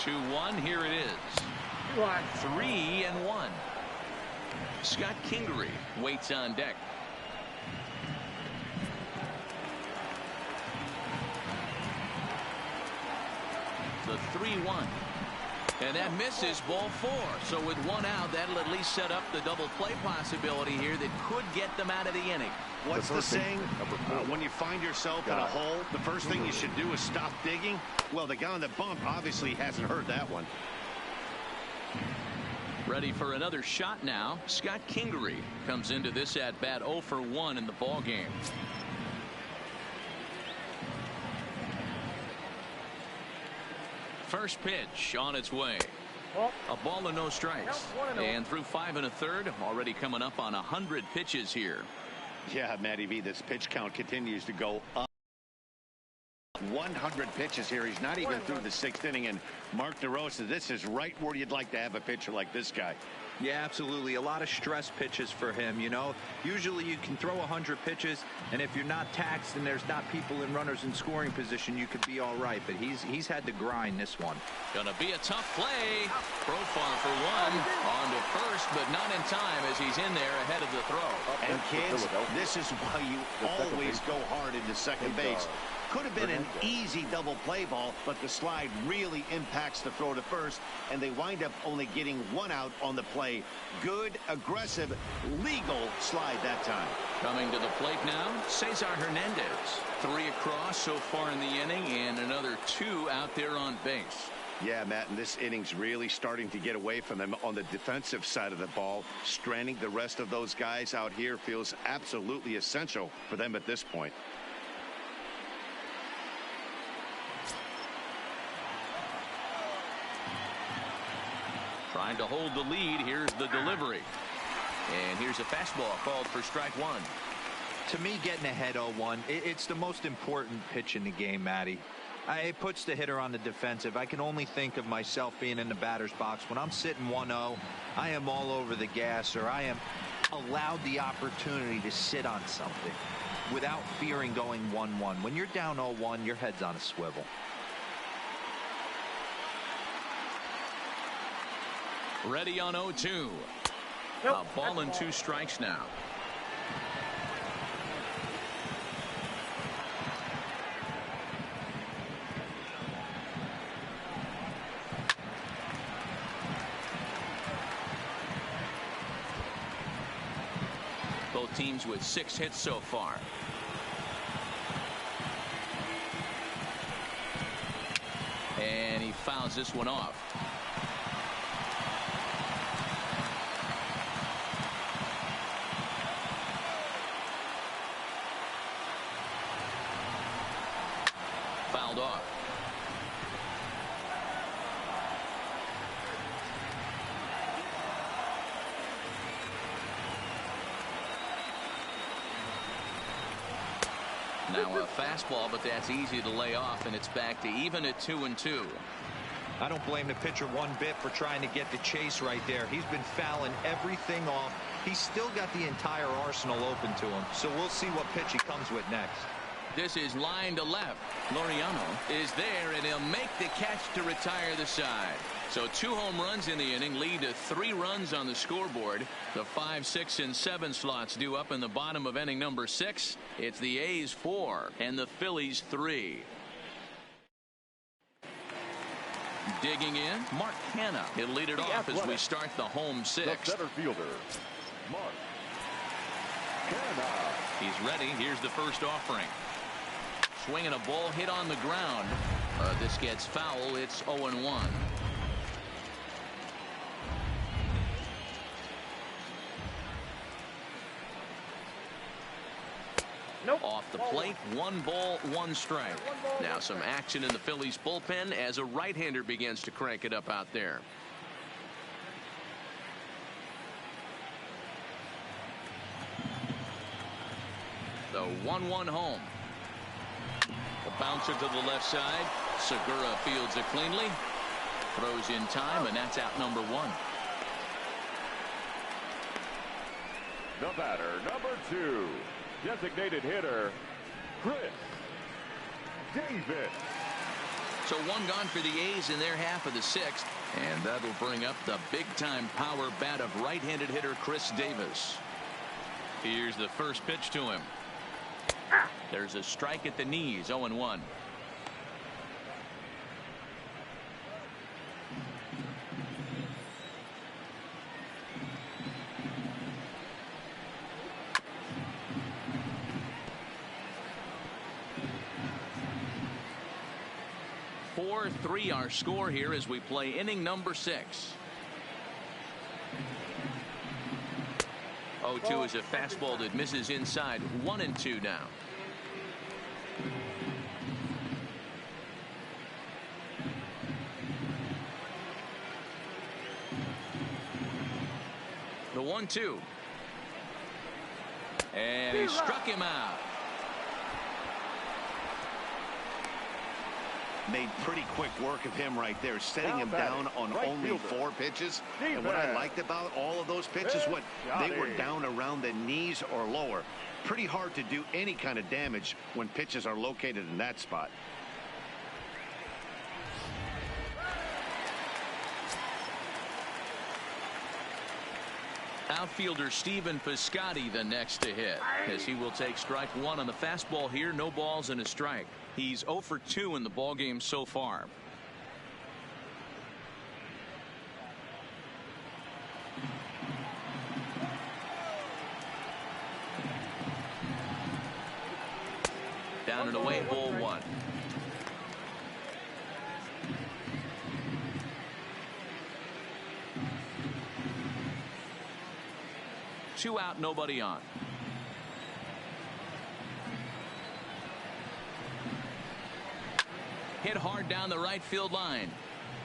2-1. Here it is. 3-1. Scott Kingery waits on deck. The 3-1. And that misses, ball 4. So with 1 out, that'll at least set up the double play possibility here that could get them out of the inning. What's the saying? When you find yourself in a hole, the first thing you should do is stop digging. Well, the guy on the bump obviously hasn't heard that one. Ready for another shot now. Scott Kingery comes into this at bat 0 for 1 in the ball game. First pitch on its way. A ball and no strikes. And through 5 1/3, already coming up on 100 pitches here. Yeah, Matty V, this pitch count continues to go up. 100 pitches here. He's not even through the 6th inning. And Mark DeRosa, this is right where you'd like to have a pitcher like this guy. Yeah, absolutely. A lot of stress pitches for him. You know, usually you can throw 100 pitches, and if you're not taxed and there's not people in runners in scoring position, you could be all right. But he's had to grind this one. Gonna be a tough play. Profile for 1 on to first, but not in time as he's in there ahead of the throw. And kids, this is why you always go hard into second base. Could have been an easy double play ball, but the slide really impacts the throw to first, and they wind up only getting 1 out on the play. Good, aggressive, legal slide that time. Coming to the plate now, Cesar Hernandez. 3 across so far in the inning, and another 2 out there on base. Yeah, Matt, and this inning's really starting to get away from them on the defensive side of the ball. Stranding the rest of those guys out here feels absolutely essential for them at this point. Trying to hold the lead. Here's the delivery. And here's a fastball called for strike 1. To me, getting ahead 0-1, it's the most important pitch in the game, Matty. It puts the hitter on the defensive. I can only think of myself being in the batter's box. When I'm sitting 1-0, I am all over the gas, or I am allowed the opportunity to sit on something without fearing going 1-1. When you're down 0-1, your head's on a swivel. Ready on 0-2. A ball and 2 strikes now. Both teams with 6 hits so far. And he fouls this one off. Fouled off. Now a fastball, but that's easy to lay off, and it's back to even at 2-2. I don't blame the pitcher one bit for trying to get the chase right there. He's been fouling everything off. He's still got the entire arsenal open to him, so we'll see what pitch he comes with next. This is line to left. Laureano is there, and he'll make the catch to retire the side. So 2 home runs in the inning lead to 3 runs on the scoreboard. The 5, 6, and 7 slots due up in the bottom of inning number 6. It's the A's 4 and the Phillies 3. Digging in, Mark Hanna. He'll lead it off as we start the home 6th. The center fielder, Mark Hanna. He's ready. Here's the first offering. Swinging a ball hit on the ground. This gets foul. It's 0-1. Nope. Off the plate, 1 ball, 1 strike. Now some action in the Phillies bullpen as a right-hander begins to crank it up out there. The 1-1 home. The bouncer to the left side. Segura fields it cleanly. Throws in time, and that's out number 1. The batter, number 2, designated hitter, Chris Davis. So one gone for the A's in their half of the sixth, and that'll bring up the big-time power bat of right-handed hitter Chris Davis. Here's the first pitch to him. There's a strike at the knees, 0-1. Three our score here as we play inning number 6. 0-2 is a fastball that misses inside. 1-2 now. The 1-2. And he struck him out. Made pretty quick work of him right there, setting him down on only 4 pitches. And what I liked about all of those pitches, they were down around the knees or lower. Pretty hard to do any kind of damage when pitches are located in that spot. Outfielder Stephen Piscotty the next to hit, as he will take strike 1 on the fastball here. No balls and a strike. He's 0 for 2 in the ballgame so far. Down and away, ball 1. Two out, nobody on. Hit hard down the right field line,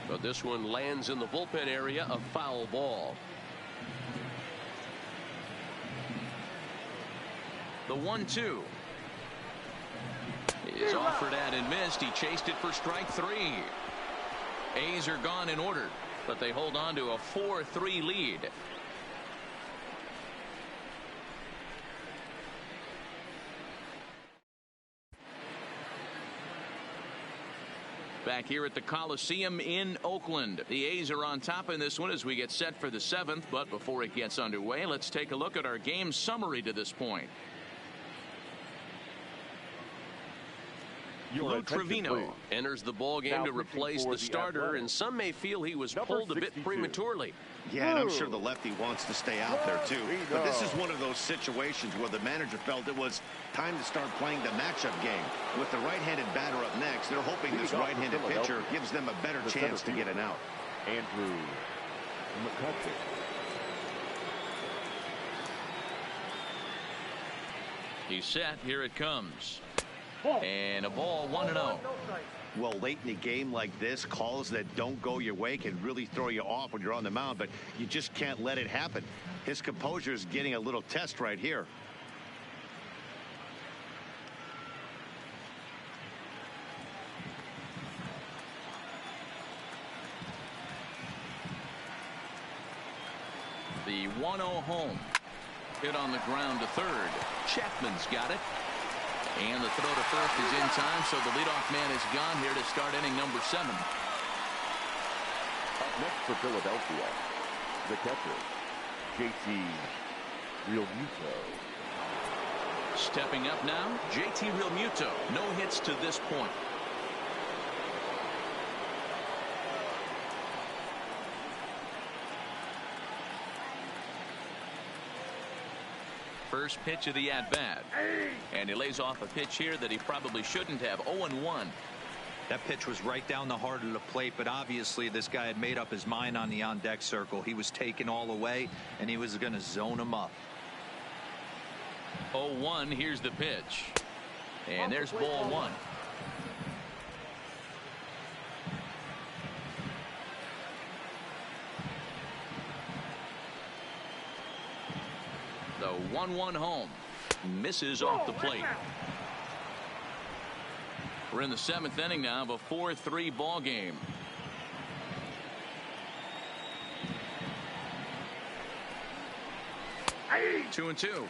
but this one lands in the bullpen area, a foul ball. The 1-2 is offered at and missed. He chased it for strike 3. A's are gone in order, but they hold on to a 4-3 lead. Back here at the Coliseum in Oakland, the A's are on top in this one as we get set for the 7th. But before it gets underway, let's take a look at our game summary to this point. Lou Trevino enters the ball game to replace the starter, and some may feel he was pulled a bit prematurely. Yeah, and I'm sure the lefty wants to stay out there too. But this is one of those situations where the manager felt it was time to start playing the matchup game. With the right-handed batter up next, they're hoping this right-handed pitcher gives them a better chance to get an out. Andrew McCutcheon. He's set. Here it comes. And a ball, 1-0. Well, late in a game like this, calls that don't go your way can really throw you off when you're on the mound, but you just can't let it happen. His composure is getting a little test right here. The 1-0 home. Hit on the ground to third. Chapman's got it. And the throw to first is in time, so the leadoff man is gone here to start inning number 7. Up next for Philadelphia, the catcher, JT Realmuto. Stepping up now, JT Realmuto. No hits to this point. First pitch of the at-bat. And he lays off a pitch here that he probably shouldn't have. 0-1. That pitch was right down the heart of the plate, but obviously this guy had made up his mind on the on-deck circle. He was taken all the way, and he was going to zone him up. 0-1, here's the pitch. And there's ball 1. The 1-1 home. Misses off the plate. We're in the 7th inning now of a 4-3 ball game. Hey. 2-2.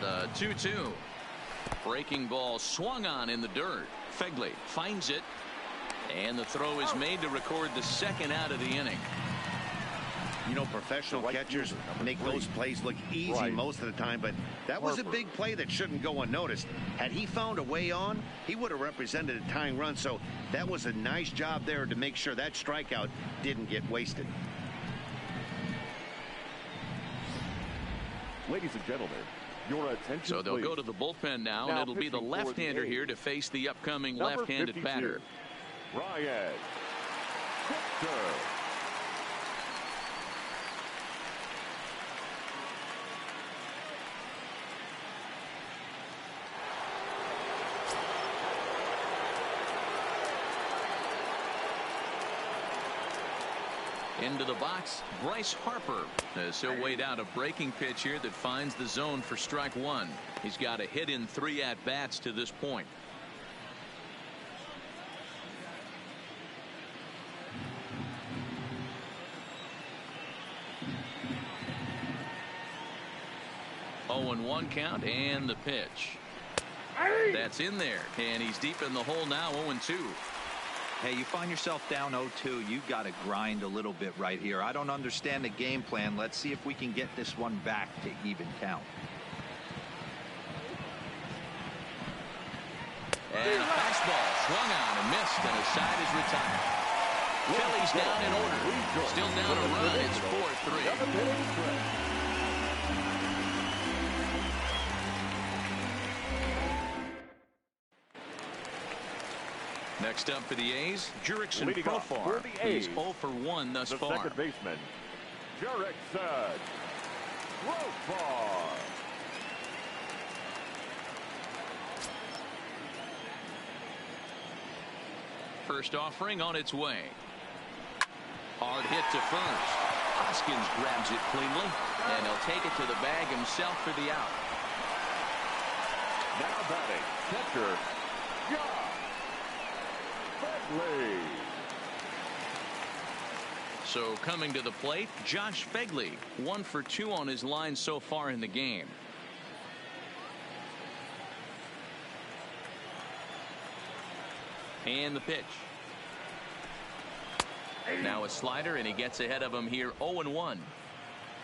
The 2-2. Breaking ball swung on in the dirt. Phegley finds it. And the throw is made to record the second out of the inning. You know, professional catchers make those plays look easy most of the time, but that was a big play that shouldn't go unnoticed. Had he found a way on, he would have represented a tying run, so that was a nice job there to make sure that strikeout didn't get wasted. Ladies and gentlemen, your attention, so they'll please. go to the bullpen now, and it'll be the left-hander here to face the upcoming left-handed batter. Ryan Victor. Into the box, Bryce Harper, as he'll wait out a breaking pitch here that finds the zone for strike one. He's got a hit in 3 at-bats to this point. Oh, and 1 count, and the pitch. That's in there, and he's deep in the hole now, 0-2. Hey, you find yourself down 0-2, you got to grind a little bit right here. I don't understand the game plan. Let's see if we can get this one back to even count. And a fastball swung on and missed, and his side is retired. Phillies down in order. Still down a run. It's 4-3. Next up for the A's, Jurickson Profar. He's 0 for 1 thus far. The second baseman, Jurickson Profar. First offering on its way. Hard hit to first. Hoskins grabs it cleanly, and he'll take it to the bag himself for the out. Now batting, catcher, Josh Phegley. So coming to the plate, Josh Phegley, 1 for 2 on his line so far in the game. And the pitch. Now a slider, and he gets ahead of him here. 0-1.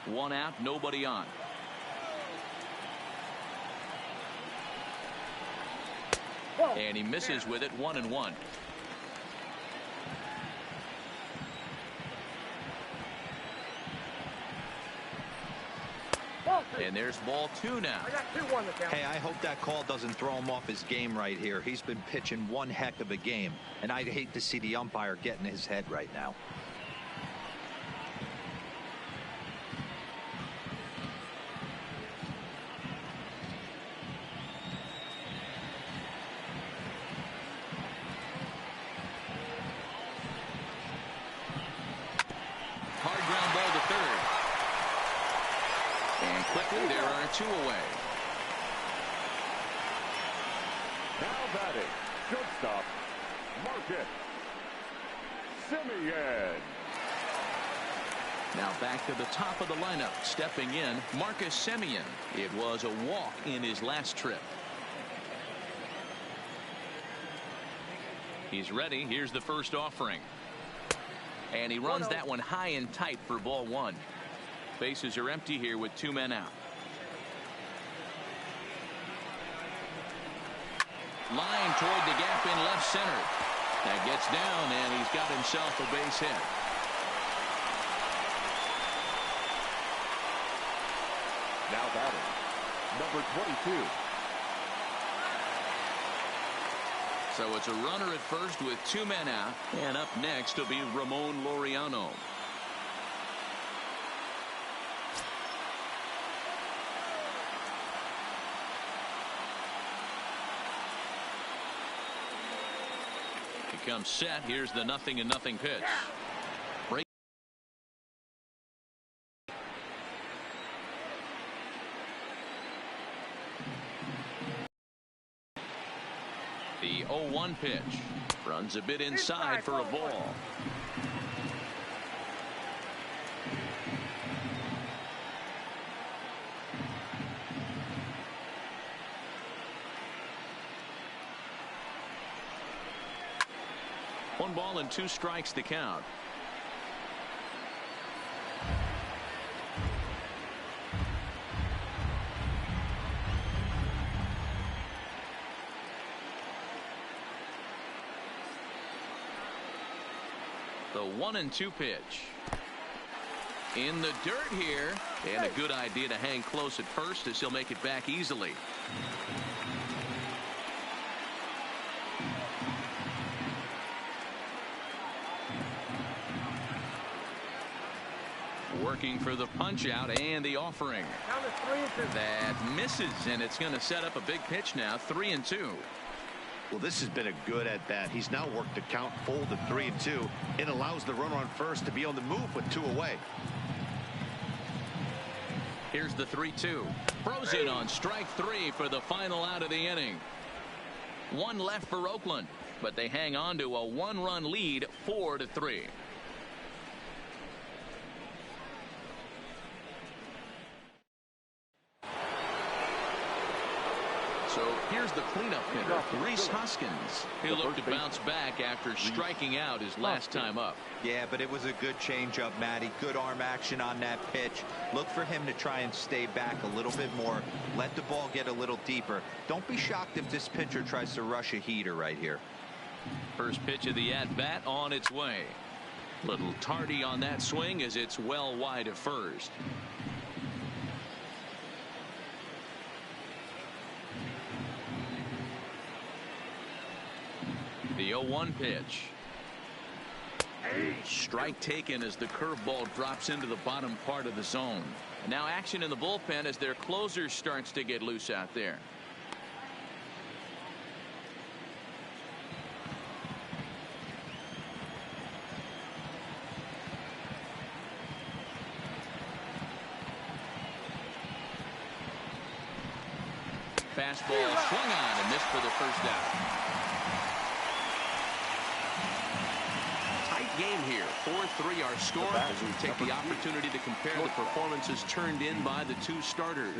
1 out, nobody on. And he misses with it. 1-1. And there's ball 2 now. Hey, I hope that call doesn't throw him off his game right here. He's been pitching one heck of a game, and I'd hate to see the umpire get in his head right now. Hard ground ball to third. And quickly there are 2 away. Now batting, shortstop, Marcus Semien. Now back to the top of the lineup. Stepping in, Marcus Semien. It was a walk in his last trip. He's ready. Here's the first offering. And he runs that one high and tight for ball 1. Bases are empty here with 2 men out. Line toward the gap in left center. That gets down, and he's got himself a base hit. Now batting, number 22. So it's a runner at first with 2 men out, and up next will be Ramon Laureano. He comes set. Here's the 0-0 pitch. Break. The 0-1 pitch. Runs a bit inside for a ball. 1 ball and 2 strikes to count. The 1-2 pitch. In the dirt here, and a good idea to hang close at first as he'll make it back easily. Working for the punch out and the offering. That misses, and it's going to set up a big pitch now. 3-2. Well, this has been a good at bat. He's now worked the count full to 3-2. It allows the runner on first to be on the move with 2 away. Here's the 3-2. Throws it on strike 3 for the final out of the inning. 1 left for Oakland, but they hang on to a 1-run lead, 4-3. So here's the cleanup hitter, Rhys Hoskins. He'll look to bounce back after striking out his last time up. Yeah, but it was a good changeup, Matty. Good arm action on that pitch. Look for him to try and stay back a little bit more. Let the ball get a little deeper. Don't be shocked if this pitcher tries to rush a heater right here. First pitch of the at-bat on its way. Little tardy on that swing as it's well wide of first. The 0-1 pitch. Strike taken as the curveball drops into the bottom part of the zone. Now action in the bullpen as their closer starts to get loose out there. Fastball swung on and missed for the first out. Game here. 4-3 our score as we take the opportunity to compare the performances turned in by the 2 starters.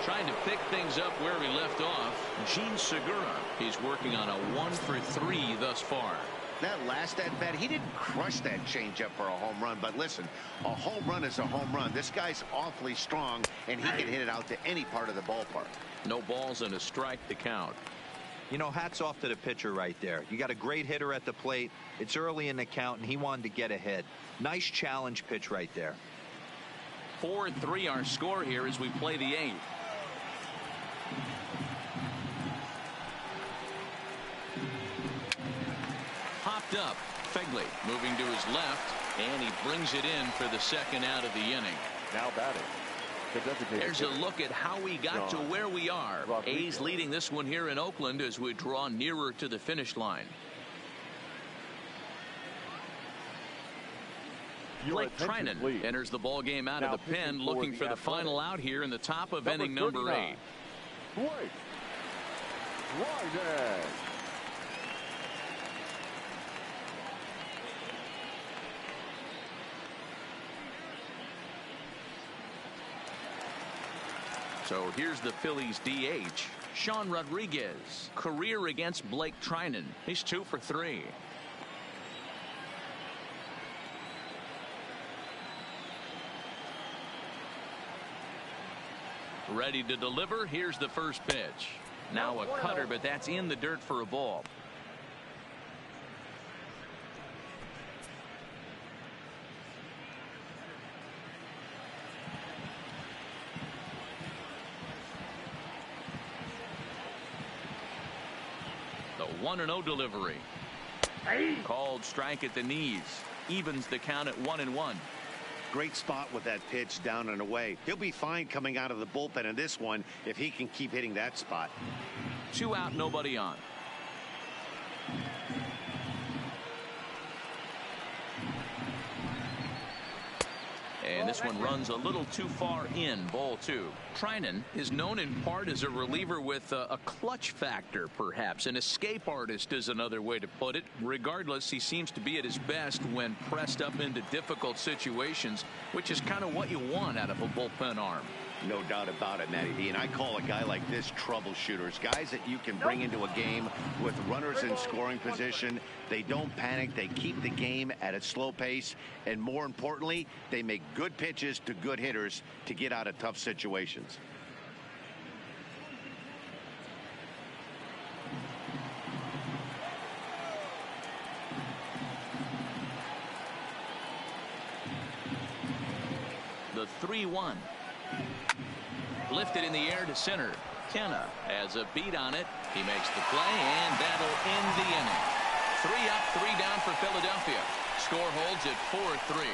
Trying to pick things up where we left off, Gene Segura. He's working on a 1-for-3 thus far. That last at-bat, he didn't crush that changeup for a home run. But listen, a home run is a home run. This guy's awfully strong, and he can hit it out to any part of the ballpark. No balls and a strike to count. You know, hats off to the pitcher right there. You got a great hitter at the plate. It's early in the count, and he wanted to get ahead. Nice challenge pitch right there. 4-3 our score here as we play the 8th. Popped up. Fegley moving to his left, and he brings it in for the second out of the inning. Now batting. There's a look at how we got to where we are. A's leading this one here in Oakland as we draw nearer to the finish line. Blake Trinan enters the ball game out of the pen, looking for the final out here in the top of inning number 8. Blake Trinan. So here's the Phillies DH, Sean Rodriguez. Career against Blake Trinan. He's 2 for 3. Ready to deliver. Here's the first pitch. Now a cutter, but that's in the dirt for a ball. The 1-0 delivery. Called strike at the knees. Evens the count at 1-1. Great spot with that pitch down and away. He'll be fine coming out of the bullpen in this one if he can keep hitting that spot. 2 out, nobody on. And this one runs a little too far in, ball 2. Trinan is known in part as a reliever with a clutch factor, perhaps. An escape artist is another way to put it. Regardless, he seems to be at his best when pressed up into difficult situations, which is kind of what you want out of a bullpen arm. No doubt about it, Matty D. And I call a guy like this troubleshooters. Guys that you can bring into a game with runners in scoring position. They don't panic. They keep the game at a slow pace. And more importantly, they make good pitches to good hitters to get out of tough situations. The 3-1. Lifted in the air to center. Kenna has a beat on it. He makes the play, and that'll end the inning. 3 up, 3 down for Philadelphia. Score holds at 4-3.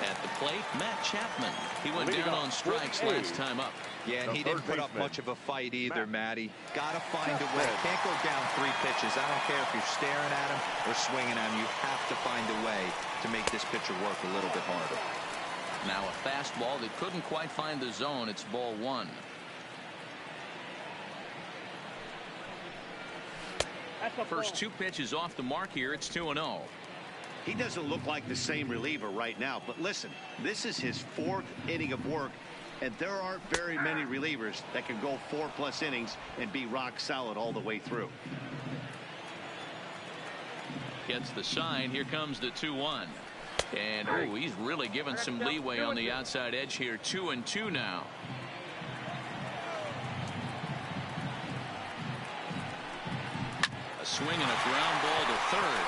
At the plate, Matt Chapman. He went down on strikes last time up. Yeah, and he didn't put up much of a fight either, Matty. Got to find a way. Can't go down 3 pitches. I don't care if you're staring at him or swinging at him. You have to find a way to make this pitcher work a little bit harder. Now a fastball that couldn't quite find the zone. It's ball 1. First 2 pitches off the mark here. It's 2-0. He doesn't look like the same reliever right now, but listen, this is his 4th inning of work, and there aren't very many relievers that can go 4+ innings and be rock solid all the way through. Gets the sign. Here comes the 2-1. And oh, he's really given some leeway on the outside edge here. 2-2 now. A swing and a ground ball to third.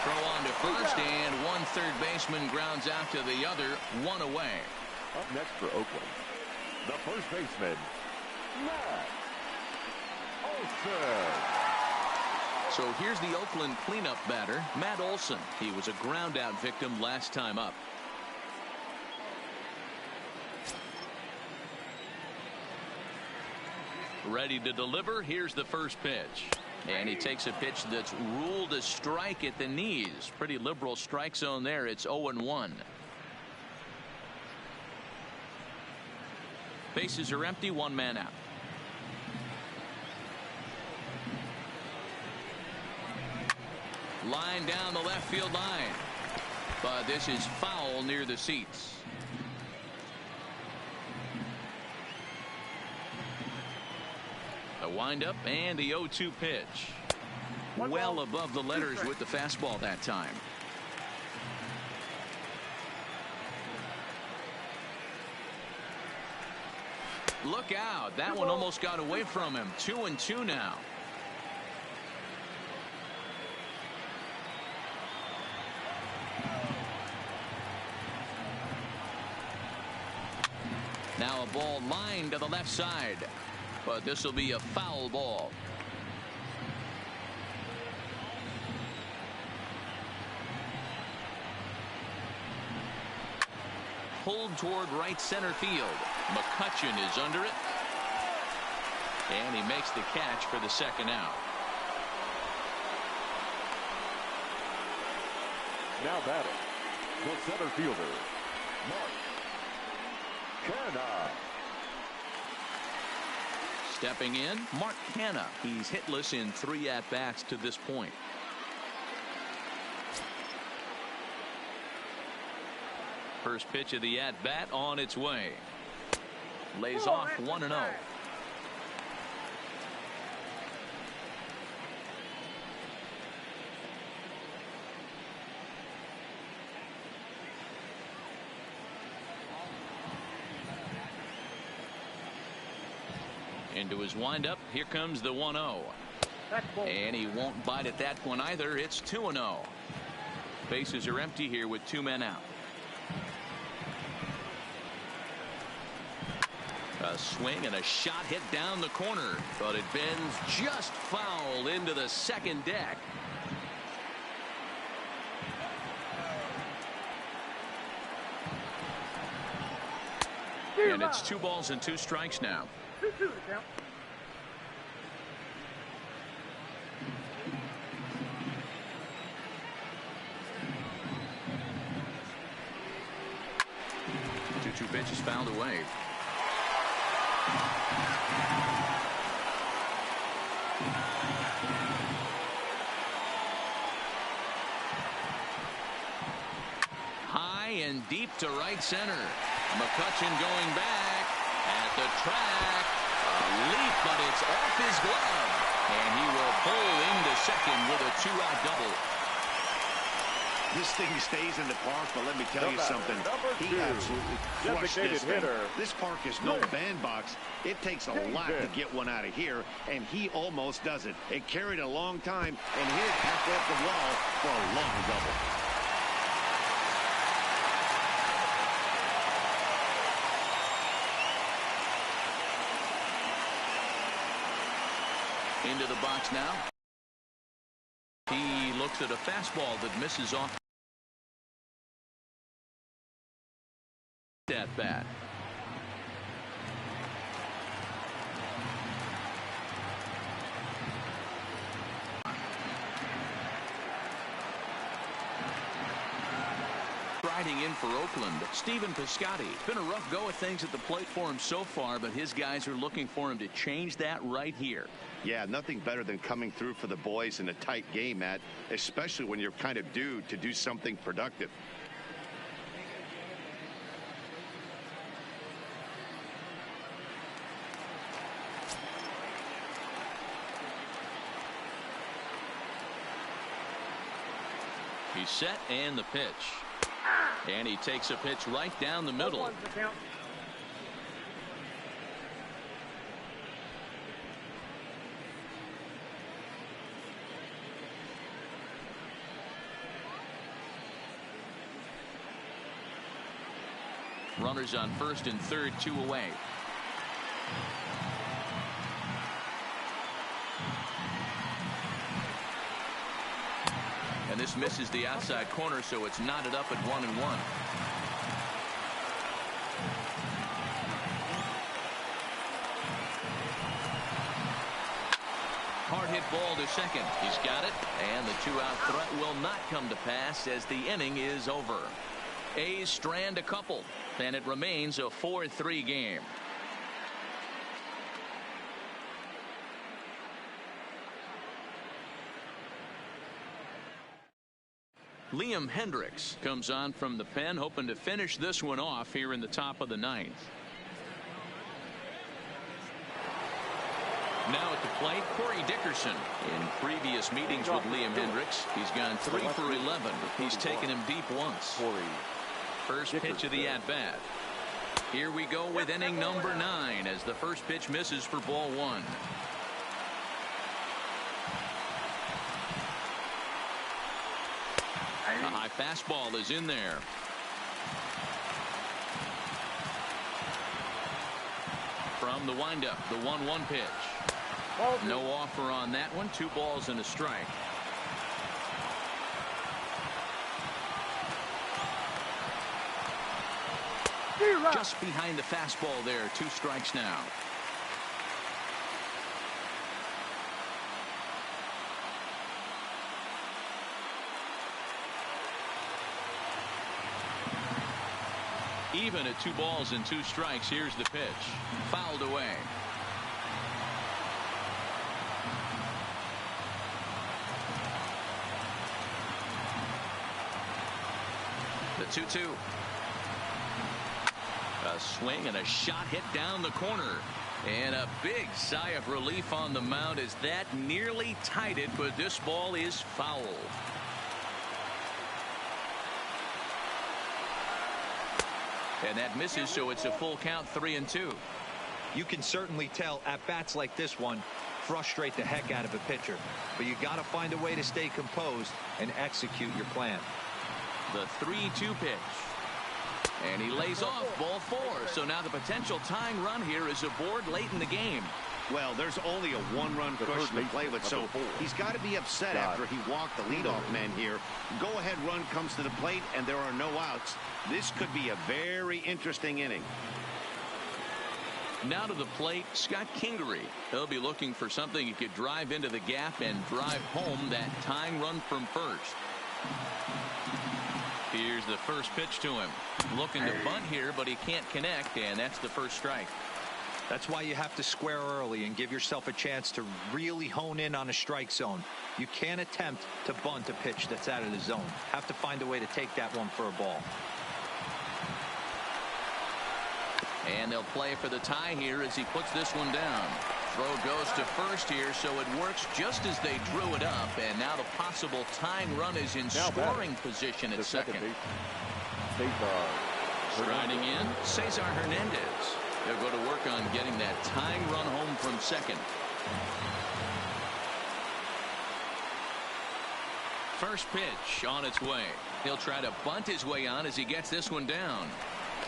Throw on to first, and one third baseman grounds out to the other. 1 away. Up next for Oakland, the first baseman, Matt Olson. So here's the Oakland cleanup batter, Matt Olson. He was a ground out victim last time up. Ready to deliver. Here's the first pitch. And he takes a pitch that's ruled a strike at the knees. Pretty liberal strike zone there. It's 0-1. Bases are empty. 1 man out. Line down the left field line. But this is foul near the seats. The windup and the 0-2 pitch. Well above the letters with the fastball that time. Look out. That one almost got away from him. 2-2 now. Now a ball lined to the left side. But this will be a foul ball. Pulled toward right center field. McCutcheon is under it. And he makes the catch for the second out. Now batting, the center fielder, Mark Canha. Stepping in, Mark Canha. He's hitless in 3 at-bats to this point. First pitch of the at-bat on its way. Lays off 1-0. Into his windup. Here comes the 1-0. And he won't bite at that one either. It's 2-0. Bases are empty here with 2 men out. A swing and a shot hit down the corner, but it bends just foul into the second deck. And it's 2 balls and 2 strikes now. 2-2 count. Two pitches fouled away. high and deep to right center. McCutchen going back at the track. A leap, but it's off his glove. And he will pull into second with a 2-out double. This thing stays in the park, but let me tell you something. He absolutely crushed this thing. This park is no bandbox. It takes a lot to get one out of here, and he almost does it. It carried a long time, and hit it halfway up the wall for a long double. Into the box now. He looks at a fastball that misses off that bat. Riding in for Oakland, Stephen Piscotty. It's been a rough go of things at the plate for him so far, but his guys are looking for him to change that right here. Yeah, nothing better than coming through for the boys in a tight game, Matt, especially when you're kind of due to do something productive. He's set and the pitch. And he takes a pitch right down the middle. Runners on first and third, 2 away. And this misses the outside corner, so it's knotted up at 1-1. Hard hit ball to second. He's got it, and the 2-out threat will not come to pass as the inning is over. A's strand a couple, and it remains a 4-3 game. Liam Hendricks comes on from the pen, hoping to finish this one off here in the top of the 9th. Now at the plate, Corey Dickerson. In previous meetings with Liam Hendricks, he's gone 3 for 11. He's taken him deep once. First pitch of the at-bat. Here we go with inning number 9 as the first pitch misses for ball 1. A high fastball is in there. From the windup, the 1-1 pitch. No offer on that one. 2 balls and a strike. Just behind the fastball there. 2 strikes now. Even at 2 balls and 2 strikes. Here's the pitch. Fouled away. The 2-2. A swing and a shot hit down the corner. And a big sigh of relief on the mound as that nearly tied it, but this ball is foul. And that misses, so it's a full count, 3-2. You can certainly tell at bats like this one frustrate the heck out of a pitcher, but you got to find a way to stay composed and execute your plan. The 3-2 pitch. And he lays off ball 4. So now the potential tying run here is aboard late in the game. Well, there's only a 1-run cushion to play with, so he's got to be upset after he walked the leadoff man here. Go-ahead run comes to the plate, and there are no outs. This could be a very interesting inning. Now to the plate, Scott Kingery. He'll be looking for something he could drive into the gap and drive home that tying run from first. Here's the first pitch to him. Looking to bunt here, but he can't connect, and that's the first strike. That's why you have to square early and give yourself a chance to really hone in on a strike zone. You can't attempt to bunt a pitch that's out of the zone. Have to find a way to take that one for a ball. And they'll play for the tie here as he puts this one down. Throw goes to first here, so it works just as they drew it up. And now the possible tying run is in scoring position at second. Striding in, Cesar Hernandez. They'll go to work on getting that tying run home from second. First pitch on its way. He'll try to bunt his way on as he gets this one down.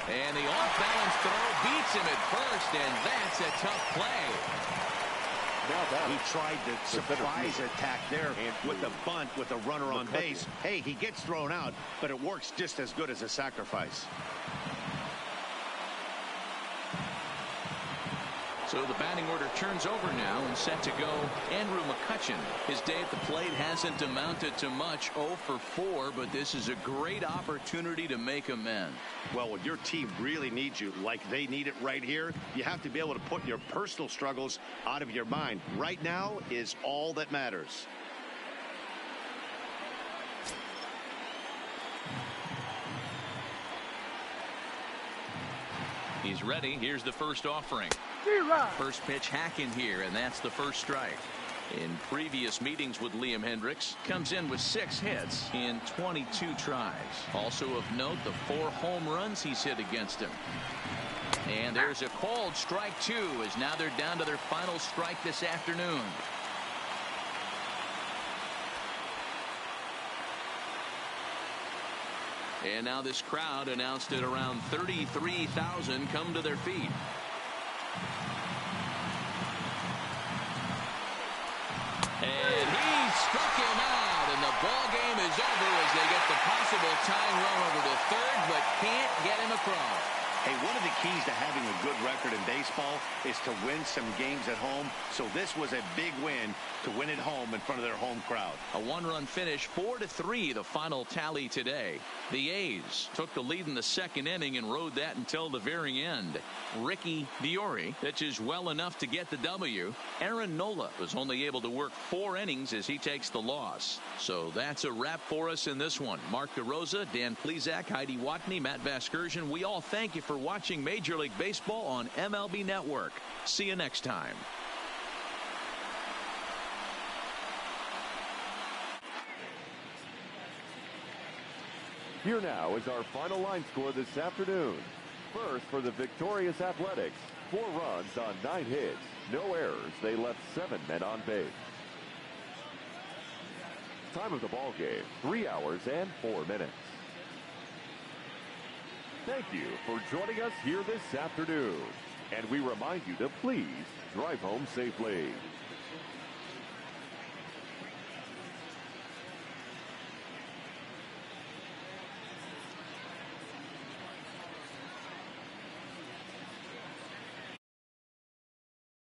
And the off-balance throw beats him at first, and that's a tough play. He tried the surprise attack there with the bunt with a runner on base. Hey, he gets thrown out, but it works just as good as a sacrifice. So the batting order turns over now and set to go Andrew McCutchen. His day at the plate hasn't amounted to much, 0 for 4, but this is a great opportunity to make amends. Well, when your team really needs you like they need it right here, you have to be able to put your personal struggles out of your mind. Right now is all that matters. He's ready. Here's the first offering. First pitch hack in here, and that's the first strike. In previous meetings with Liam Hendricks, comes in with 6 hits in 22 tries. Also of note, the 4 home runs he's hit against him. And there's a called strike 2, as now they're down to their final strike this afternoon. And now this crowd, announced at around 33,000, come to their feet. And he struck him out, and the ball game is over as they get the possible tying run over to third, but can't get him across. Hey, one of the keys to having a good record in baseball is to win some games at home. So this was a big win to win at home in front of their home crowd. A 1-run finish, 4-3, the final tally today. The A's took the lead in the second inning and rode that until the very end. Ricky Diori pitches well enough to get the W. Aaron Nola was only able to work 4 innings as he takes the loss. So that's a wrap for us in this one. Mark DeRosa, Dan Plesac, Heidi Watney, Matt Vasgersian, we all thank you for watching Major League Baseball on MLB Network. See you next time. Here now is our final line score this afternoon. First, for the victorious Athletics, 4 runs on 9 hits, no errors. They left 7 men on base. Time of the ball game, 3 hours and 4 minutes. Thank you for joining us here this afternoon. And we remind you to please drive home safely.